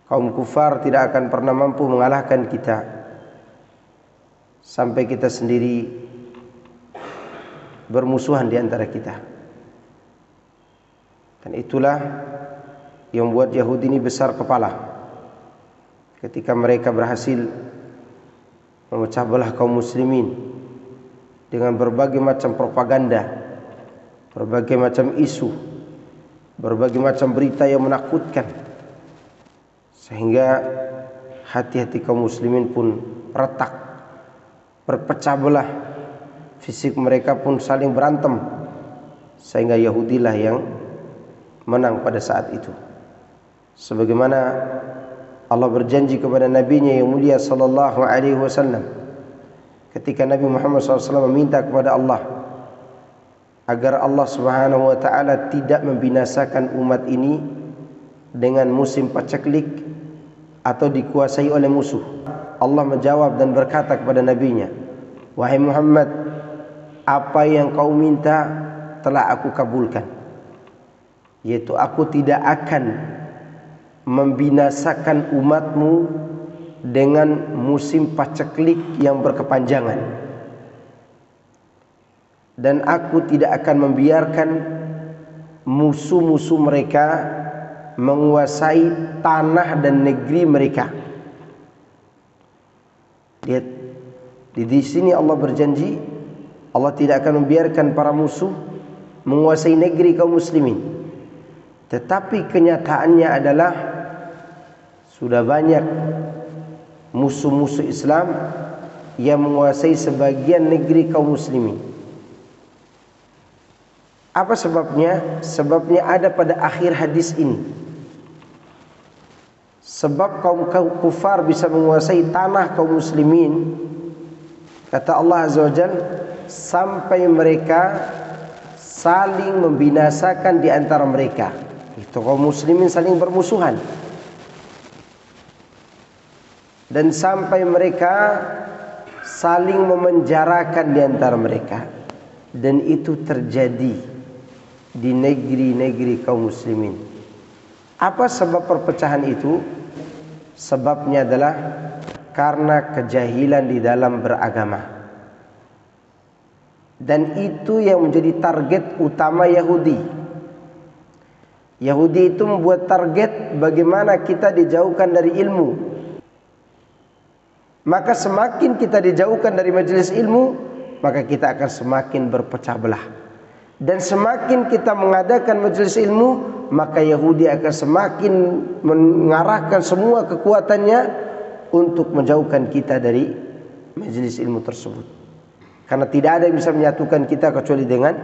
Kaum kufar tidak akan pernah mampu mengalahkan kita sampai kita sendiri bermusuhan di antara kita. Dan itulah yang membuat Yahudi ini besar kepala ketika mereka berhasil memecah belah kaum muslimin dengan berbagai macam propaganda, berbagai macam isu, berbagai macam berita yang menakutkan, sehingga hati-hati kaum muslimin pun retak, berpecah belah, fisik mereka pun saling berantem, sehingga Yahudilah yang menang pada saat itu. Sebagaimana Allah berjanji kepada nabinya yang mulia sallallahu alaihi wasallam ketika Nabi Muhammad SAW meminta kepada Allah agar Allah Subhanahu wa taala tidak membinasakan umat ini dengan musim paceklik atau dikuasai oleh musuh. Allah menjawab dan berkata kepada nabinya, "Wahai Muhammad, apa yang kau minta telah aku kabulkan, yaitu aku tidak akan membinasakan umatmu dengan musim paceklik yang berkepanjangan, dan aku tidak akan membiarkan musuh-musuh mereka menguasai tanah dan negeri mereka." Lihat, di sini Allah berjanji Allah tidak akan membiarkan para musuh menguasai negeri kaum muslimin. Tetapi kenyataannya adalah sudah banyak musuh-musuh Islam yang menguasai sebagian negeri kaum muslimin. Apa sebabnya? Sebabnya ada pada akhir hadis ini. Sebab kaum kufar bisa menguasai tanah kaum muslimin, kata Allah Azza wa Jalla, sampai mereka saling membinasakan di antara mereka. Itu kaum muslimin saling bermusuhan. Dan sampai mereka saling memenjarakan di antara mereka. Dan itu terjadi di negeri-negeri kaum muslimin. Apa sebab perpecahan itu? Sebabnya adalah karena kejahilan di dalam beragama. Dan itu yang menjadi target utama Yahudi. Yahudi itu membuat target bagaimana kita dijauhkan dari ilmu. Maka semakin kita dijauhkan dari majelis ilmu, maka kita akan semakin berpecah belah. Dan semakin kita mengadakan majelis ilmu, maka Yahudi akan semakin mengarahkan semua kekuatannya untuk menjauhkan kita dari majelis ilmu tersebut. Karena tidak ada yang bisa menyatukan kita kecuali dengan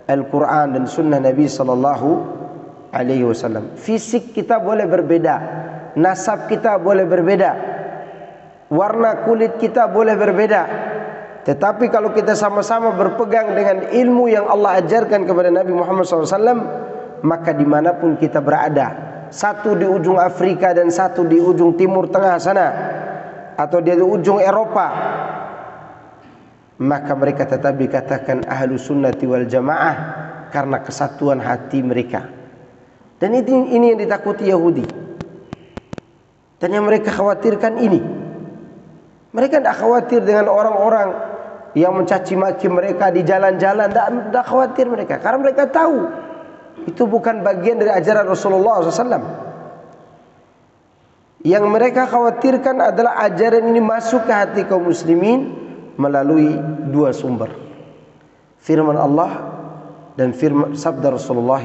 Al-Quran dan Sunnah Nabi Sallallahu Alaihi Wasallam. Fisik kita boleh berbeda, nasab kita boleh berbeda, warna kulit kita boleh berbeda, tetapi kalau kita sama-sama berpegang dengan ilmu yang Allah ajarkan kepada Nabi Muhammad SAW, maka dimanapun kita berada, satu di ujung Afrika dan satu di ujung timur tengah sana, atau di ujung Eropa, maka mereka tetap dikatakan ahlu sunnati wal jamaah karena kesatuan hati mereka. Dan ini yang ditakuti Yahudi, dan yang mereka khawatirkan ini. Mereka tidak khawatir dengan orang-orang yang mencaci maki mereka di jalan-jalan, tidak khawatir mereka, karena mereka tahu itu bukan bagian dari ajaran Rasulullah SAW. Yang mereka khawatirkan adalah ajaran ini masuk ke hati kaum muslimin melalui dua sumber, firman Allah dan firman sabda Rasulullah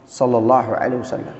sallallahu alaihi wasallam.